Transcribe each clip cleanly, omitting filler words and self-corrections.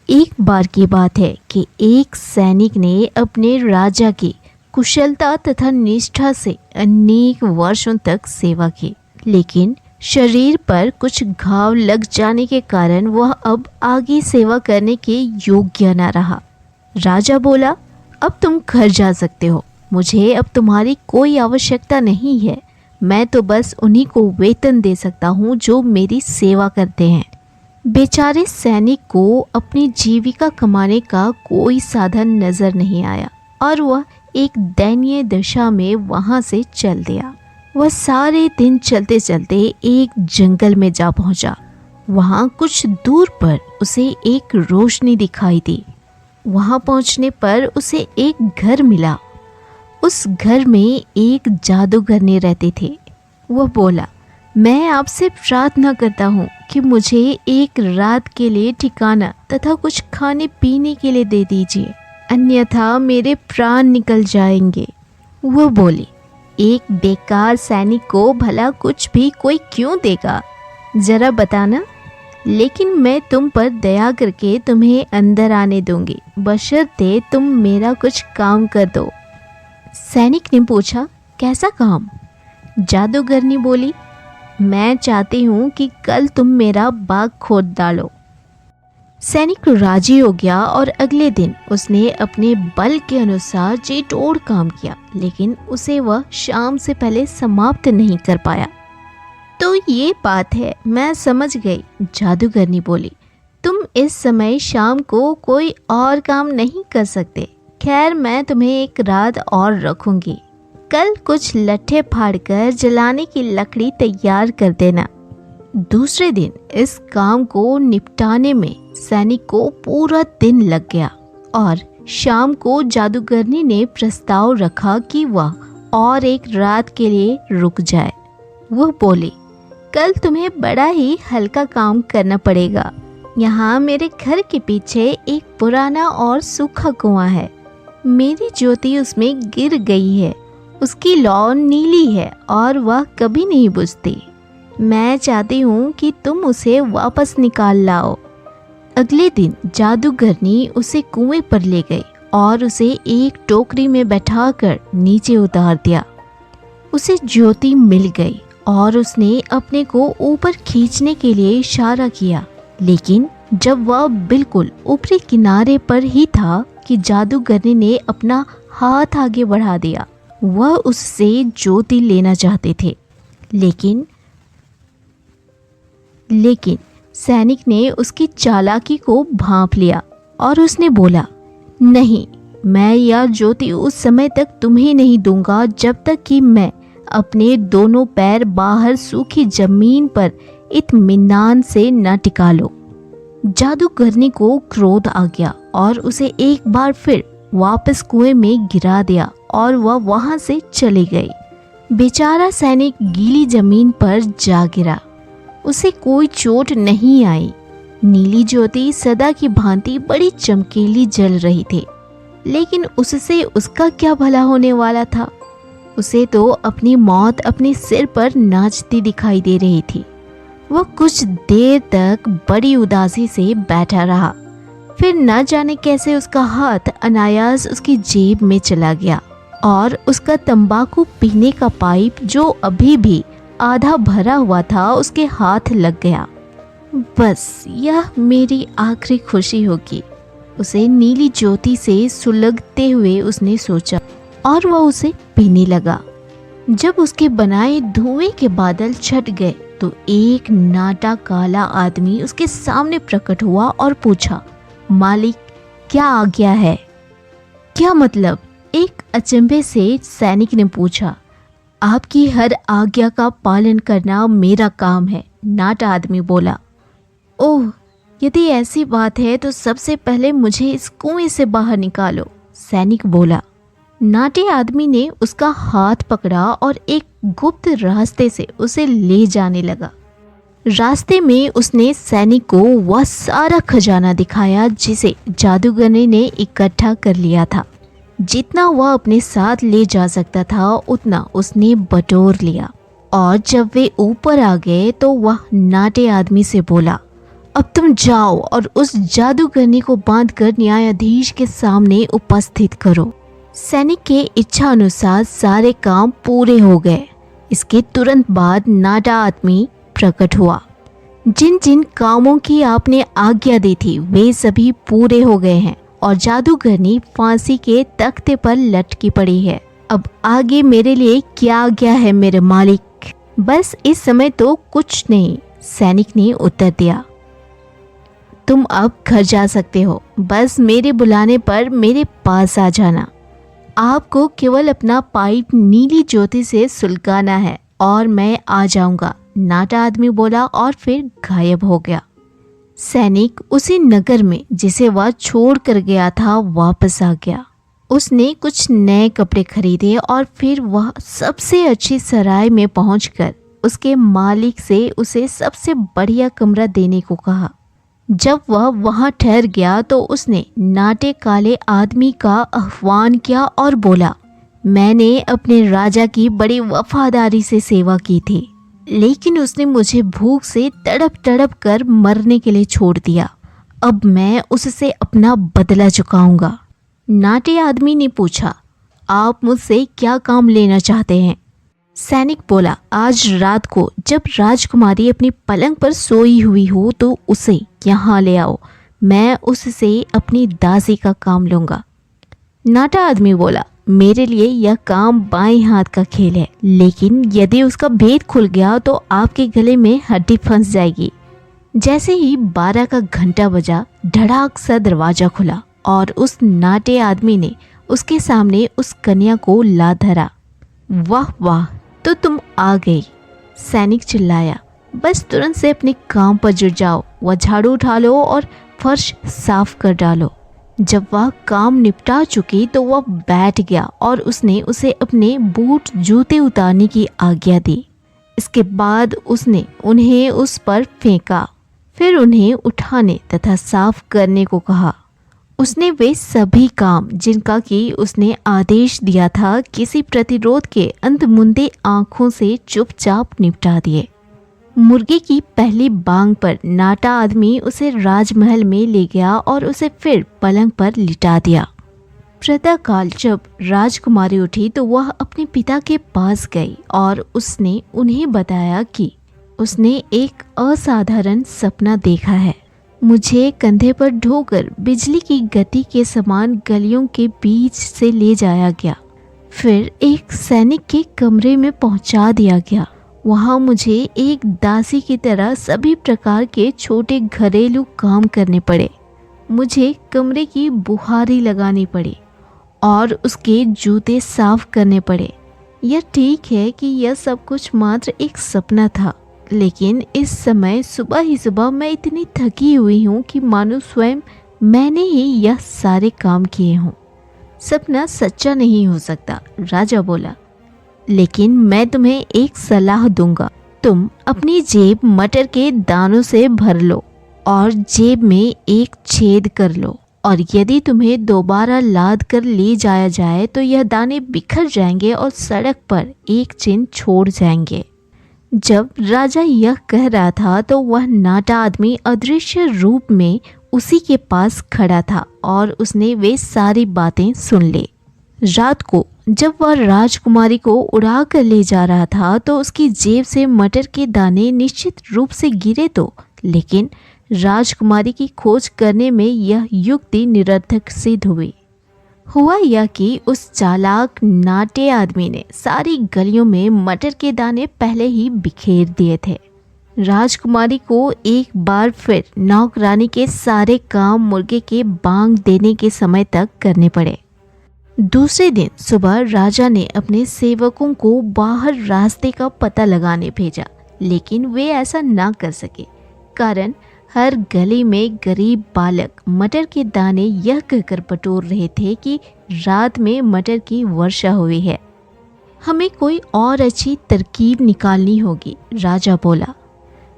एक बार की बात है कि एक सैनिक ने अपने राजा की कुशलता तथा निष्ठा से अनेक वर्षों तक सेवा की, लेकिन शरीर पर कुछ घाव लग जाने के कारण वह अब आगे सेवा करने के योग्य न रहा। राजा बोला, अब तुम घर जा सकते हो, मुझे अब तुम्हारी कोई आवश्यकता नहीं है। मैं तो बस उन्हीं को वेतन दे सकता हूँ जो मेरी सेवा करते हैं। बेचारे सैनिक को अपनी जीविका कमाने का कोई साधन नजर नहीं आया और वह एक दयनीय दशा में वहां से चल दिया। वह सारे दिन चलते चलते एक जंगल में जा पहुंचा। वहां कुछ दूर पर उसे एक रोशनी दिखाई दी। वहां पहुंचने पर उसे एक घर मिला। उस घर में एक जादूगरनी रहते थे। वह बोला, मैं आपसे प्रार्थना करता हूँ कि मुझे एक रात के लिए ठिकाना तथा कुछ खाने पीने के लिए दे दीजिए, अन्यथा मेरे प्राण निकल जाएंगे। वह बोली, एक बेकार सैनिक को भला कुछ भी कोई क्यों देगा, जरा बताना। लेकिन मैं तुम पर दया करके तुम्हें अंदर आने दूंगी, बशर्ते तुम मेरा कुछ काम कर दो। सैनिक ने पूछा, कैसा काम? जादूगरनी बोली, मैं चाहती हूँ कि कल तुम मेरा बाग खोद डालो। सैनिक राजी हो गया और अगले दिन उसने अपने बल के अनुसार जी तोड़ काम किया, लेकिन उसे वह शाम से पहले समाप्त नहीं कर पाया। तो ये बात है, मैं समझ गई, जादूगरनी बोली। तुम इस समय शाम को कोई और काम नहीं कर सकते। खैर, मैं तुम्हें एक रात और रखूंगी। कल कुछ लट्ठे फाड़कर जलाने की लकड़ी तैयार कर देना। दूसरे दिन इस काम को निपटाने में सैनिक को पूरा दिन लग गया और शाम को जादूगरनी ने प्रस्ताव रखा कि वह और एक रात के लिए रुक जाए। वह बोली, कल तुम्हें बड़ा ही हल्का काम करना पड़ेगा। यहाँ मेरे घर के पीछे एक पुराना और सूखा कुआं है। मेरी ज्योति उसमें गिर गई है। उसकी लौ नीली है और वह कभी नहीं बुझती। मैं चाहती हूँ कि तुम उसे वापस निकाल लाओ। अगले दिन जादूगरनी उसे कुएं पर ले गई और उसे एक टोकरी में बैठाकर नीचे उतार दिया। उसे ज्योति मिल गई और उसने अपने को ऊपर खींचने के लिए इशारा किया, लेकिन जब वह बिल्कुल ऊपरी किनारे पर ही था कि जादूगरनी ने अपना हाथ आगे बढ़ा दिया। वह उससे ज्योति लेना चाहते थे, लेकिन सैनिक ने उसकी चालाकी को भांप लिया और उसने बोला, नहीं, मैं यह ज्योति उस समय तक तुम्हें नहीं दूंगा जब तक कि मैं अपने दोनों पैर बाहर सूखी जमीन पर इत्मीनान से न टिका लो। जादूगरनी को क्रोध आ गया और उसे एक बार फिर वापस कुएं में गिरा दिया और वह वहां से चली गई। बेचारा सैनिक गीली जमीन पर जा गिरा। उसे कोई चोट नहीं आई। नीली ज्योति सदा की भांति बड़ी चमकीली जल रही थी, लेकिन उससे उसका क्या भला होने वाला था? उसे तो अपनी मौत अपने सिर पर नाचती दिखाई दे रही थी। वह कुछ देर तक बड़ी उदासी से बैठा रहा। फिर न जाने कैसे उसका हाथ अनायास उसकी जेब में चला गया और उसका तंबाकू पीने का पाइप, जो अभी भी आधा भरा हुआ था, उसके हाथ लग गया। बस यह मेरी आखिरी खुशी होगी, उसे नीली ज्योति से सुलगते हुए उसने सोचा और वह उसे पीने लगा। जब उसके बनाए धुएं के बादल छट गए तो एक नाटा काला आदमी उसके सामने प्रकट हुआ और पूछा, मालिक, क्या आज्ञा है? क्या मतलब? एक अचंभे से सैनिक ने पूछा। आपकी हर आज्ञा का पालन करना मेरा काम है, नाटा आदमी बोला। ओह, यदि ऐसी बात है तो सबसे पहले मुझे इस कुएं से बाहर निकालो, सैनिक बोला। नाटे आदमी ने उसका हाथ पकड़ा और एक गुप्त रास्ते से उसे ले जाने लगा। रास्ते में उसने सैनिक को वह सारा खजाना दिखाया जिसे जादूगरनी ने इकट्ठा कर लिया था। जितना वह अपने साथ ले जा सकता था उतना उसने बटोर लिया और जब वे ऊपर आ गए तो वह नाटे आदमी से बोला, अब तुम जाओ और उस जादूगरनी को बांधकर न्यायाधीश के सामने उपस्थित करो। सैनिक के इच्छा अनुसार सारे काम पूरे हो गए। इसके तुरंत बाद नाटा आदमी प्रकट हुआ। जिन जिन कामों की आपने आज्ञा दी थी वे सभी पूरे हो गए हैं और जादूगरनी फांसी के तख्ते पर लटकी पड़ी है। अब आगे मेरे लिए क्या आज्ञा है मेरे मालिक? बस इस समय तो कुछ नहीं, सैनिक ने उत्तर दिया। तुम अब घर जा सकते हो। बस मेरे बुलाने पर मेरे पास आ जाना। आपको केवल अपना पाइप नीली ज्योति से सुलगाना है और मैं आ जाऊंगा, नाटा आदमी बोला और फिर गायब हो गया। सैनिक उसी नगर में जिसे वह छोड़ कर गया था वापस आ गया। उसने कुछ नए कपड़े खरीदे और फिर वह सबसे अच्छी सराय में पहुंचकर उसके मालिक से उसे सबसे बढ़िया कमरा देने को कहा। जब वह वहां ठहर गया तो उसने नाटे काले आदमी का आह्वान किया और बोला, मैंने अपने राजा की बड़ी वफादारी से सेवा की थी, लेकिन उसने मुझे भूख से तड़प तड़प कर मरने के लिए छोड़ दिया। अब मैं उससे अपना बदला चुकाऊंगा। नाटे आदमी ने पूछा, आप मुझसे क्या काम लेना चाहते हैं? सैनिक बोला, आज रात को जब राजकुमारी अपनी पलंग पर सोई हुई हो तो उसे यहाँ ले आओ। मैं उससे अपनी दासी का काम लूँगा। नाटा आदमी बोला, मेरे लिए यह काम बाएं हाथ का खेल है, लेकिन यदि उसका भेद खुल गया तो आपके गले में हड्डी फंस जाएगी। जैसे ही 12 का घंटा बजा, धड़ाक सा दरवाजा खुला और उस नाटे आदमी ने उसके सामने उस कन्या को ला धरा। वाह वाह, तो तुम आ गई, सैनिक चिल्लाया। बस तुरंत से अपने काम पर जुट जाओ। वह झाड़ू उठा लो और फर्श साफ कर डालो। जब वह काम निपटा चुकी तो वह बैठ गया और उसने उसे अपने बूट जूते उतारने की आज्ञा दी। इसके बाद उसने उन्हें उस पर फेंका, फिर उन्हें उठाने तथा साफ करने को कहा। उसने वे सभी काम जिनका कि उसने आदेश दिया था किसी प्रतिरोध के अंधमुंदे आंखों से चुपचाप निपटा दिए। मुर्गे की पहली बांग पर नाटा आदमी उसे राजमहल में ले गया और उसे फिर पलंग पर लिटा दिया। प्रातःकाल जब राजकुमारी उठी तो वह अपने पिता के पास गई और उसने उन्हें बताया कि उसने एक असाधारण सपना देखा है। मुझे कंधे पर ढोकर बिजली की गति के समान गलियों के बीच से ले जाया गया, फिर एक सैनिक के कमरे में पहुंचा दिया गया। वहां मुझे एक दासी की तरह सभी प्रकार के छोटे घरेलू काम करने पड़े। मुझे कमरे की बुहारी लगानी पड़ी और उसके जूते साफ करने पड़े। यह ठीक है कि यह सब कुछ मात्र एक सपना था, लेकिन इस समय सुबह ही सुबह मैं इतनी थकी हुई हूँ कि मानो स्वयं मैंने ही यह सारे काम किए हों। सपना सच्चा नहीं हो सकता, राजा बोला, लेकिन मैं तुम्हें एक सलाह दूंगा। तुम अपनी जेब मटर के दानों से भर लो और जेब में एक छेद कर लो, और यदि तुम्हें दोबारा लाद कर ले जाया जाए तो यह दाने बिखर जाएंगे और सड़क पर एक चिन्ह छोड़ जाएंगे। जब राजा यह कह रहा था तो वह नाटा आदमी अदृश्य रूप में उसी के पास खड़ा था और उसने वे सारी बातें सुन ली। रात को जब वह राजकुमारी को उड़ा कर ले जा रहा था तो उसकी जेब से मटर के दाने निश्चित रूप से गिरे तो, लेकिन राजकुमारी की खोज करने में यह युक्ति निरर्थक सिद्ध हुई। हुआ यह कि उस चालाक नाटे आदमी ने सारी गलियों में मटर के दाने पहले ही बिखेर दिए थे। राजकुमारी को एक बार फिर नौकरानी के सारे काम मुर्गे के बांग देने के समय तक करने पड़े। दूसरे दिन सुबह राजा ने अपने सेवकों को बाहर रास्ते का पता लगाने भेजा, लेकिन वे ऐसा ना कर सके, कारण हर गली में गरीब बालक मटर के दाने यह कहकर बटोर रहे थे कि रात में मटर की वर्षा हुई है। हमें कोई और अच्छी तरकीब निकालनी होगी, राजा बोला।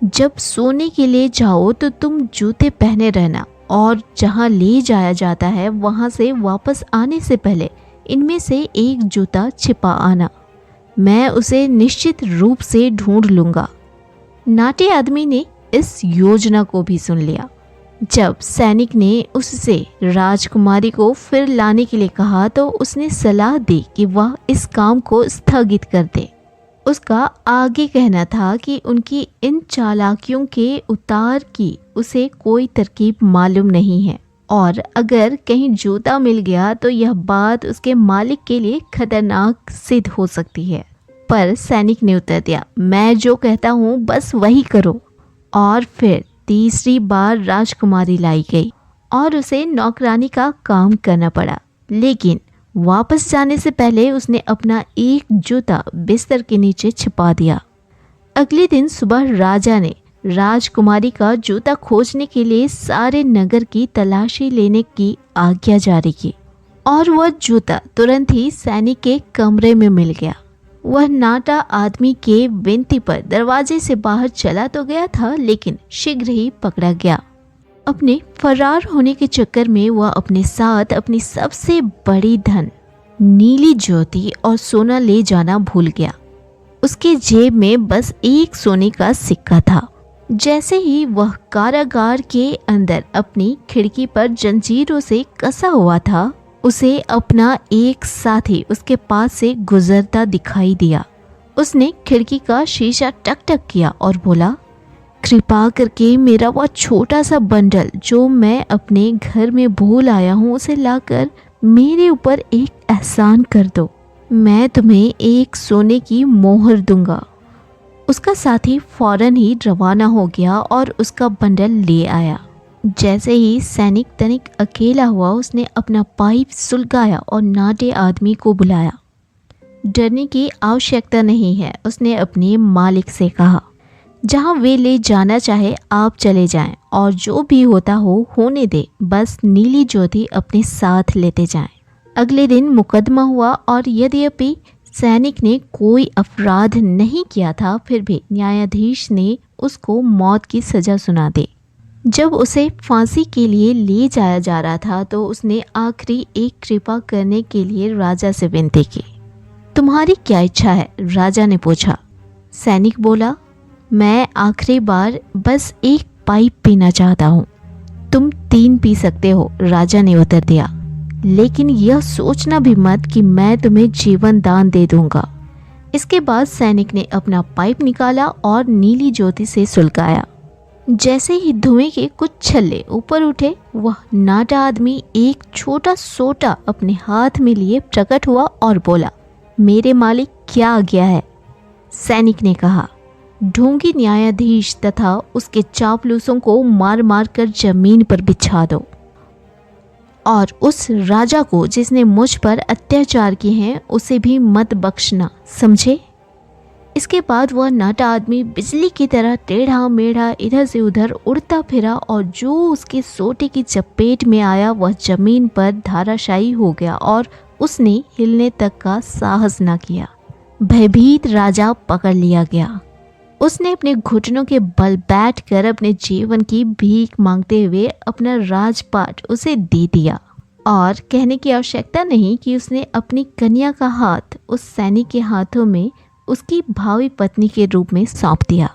जब सोने के लिए जाओ तो तुम जूते पहने रहना और जहाँ ले जाया जाता है वहाँ से वापस आने से पहले इनमें से एक जूता छिपा आना। मैं उसे निश्चित रूप से ढूंढ लूँगा। नाटे आदमी ने इस योजना को भी सुन लिया। जब सैनिक ने उससे राजकुमारी को फिर लाने के लिए कहा तो उसने सलाह दी कि वह इस काम को स्थगित कर दे। उसका आगे कहना था कि उनकी इन चालाकियों के उतार की उसे कोई तरकीब मालूम नहीं है और अगर कहीं जूता मिल गया तो यह बात उसके मालिक के लिए खतरनाक सिद्ध हो सकती है। पर सैनिक ने उत्तर दिया, मैं जो कहता हूँ बस वही करो। और फिर तीसरी बार राजकुमारी लाई गई और उसे नौकरानी का काम करना पड़ा, लेकिन वापस जाने से पहले उसने अपना एक जूता बिस्तर के नीचे छिपा दिया। अगले दिन सुबह राजा ने राजकुमारी का जूता खोजने के लिए सारे नगर की तलाशी लेने की आज्ञा जारी की और वह जूता तुरंत ही सैनिक के कमरे में मिल गया। वह नाटा आदमी के विनती पर दरवाजे से बाहर चला तो गया था, लेकिन शीघ्र ही पकड़ा गया। अपने फरार होने के चक्कर में वह अपने साथ अपनी सबसे बड़ी धन नीली ज्योति और सोना ले जाना भूल गया। उसके जेब में बस एक सोने का सिक्का था। जैसे ही वह कारागार के अंदर अपनी खिड़की पर जंजीरों से कसा हुआ था, उसे अपना एक साथी उसके पास से गुजरता दिखाई दिया। उसने खिड़की का शीशा टक टक किया और बोला, कृपा करके मेरा वह छोटा सा बंडल जो मैं अपने घर में भूल आया हूँ उसे लाकर मेरे ऊपर एक एहसान कर दो। मैं तुम्हें एक सोने की मोहर दूंगा। उसका साथी फौरन ही रवाना हो गया और उसका बंडल ले आया। जैसे ही सैनिक तनिक अकेला हुआ, उसने अपना पाइप सुलगाया और नाटे आदमी को बुलाया। डरने की आवश्यकता नहीं है, उसने अपने मालिक से कहा। जहाँ वे ले जाना चाहे आप चले जाएं और जो भी होता हो होने दे, बस नीली ज्योति अपने साथ लेते जाएं। अगले दिन मुकदमा हुआ और यद्यपि सैनिक ने कोई अपराध नहीं किया था, फिर भी न्यायाधीश ने उसको मौत की सज़ा सुना दी। जब उसे फांसी के लिए ले जाया जा रहा था तो उसने आखिरी एक कृपा करने के लिए राजा से विनती की। तुम्हारी क्या इच्छा है? राजा ने पूछा। सैनिक बोला, मैं आखिरी बार बस एक पाइप पीना चाहता हूँ। तुम 3 पी सकते हो, राजा ने उत्तर दिया, लेकिन यह सोचना भी मत कि मैं तुम्हें जीवन दान दे दूंगा। इसके बाद सैनिक ने अपना पाइप निकाला और नीली ज्योति से सुलगाया। जैसे ही धुएं के कुछ छल्ले ऊपर उठे, वह नाटा आदमी एक छोटा सोटा अपने हाथ में लिए प्रकट हुआ और बोला, मेरे मालिक क्या आज्ञा है? सैनिक ने कहा, ढोंगी न्यायाधीश तथा उसके चापलूसों को मार मार कर जमीन पर बिछा दो और उस राजा को जिसने मुझ पर अत्याचार किए हैं उसे भी मत बख्शना, समझे? इसके बाद वह नाटा आदमी बिजली की तरह टेढ़ा मेढ़ा इधर से उधर उड़ता फिरा और जो उसके सोटे की चपेट में आया वह जमीन पर धाराशायी हो गया और उसने हिलने तक का साहस न किया। भयभीत राजा पकड़ लिया गया। उसने अपने घुटनों के बल बैठकर अपने जीवन की भीख मांगते हुए अपना राजपाट उसे दे दिया और कहने की आवश्यकता नहीं कि उसने अपनी कन्या का हाथ उस सैनिक के हाथों में उसकी भावी पत्नी के रूप में सौंप दिया।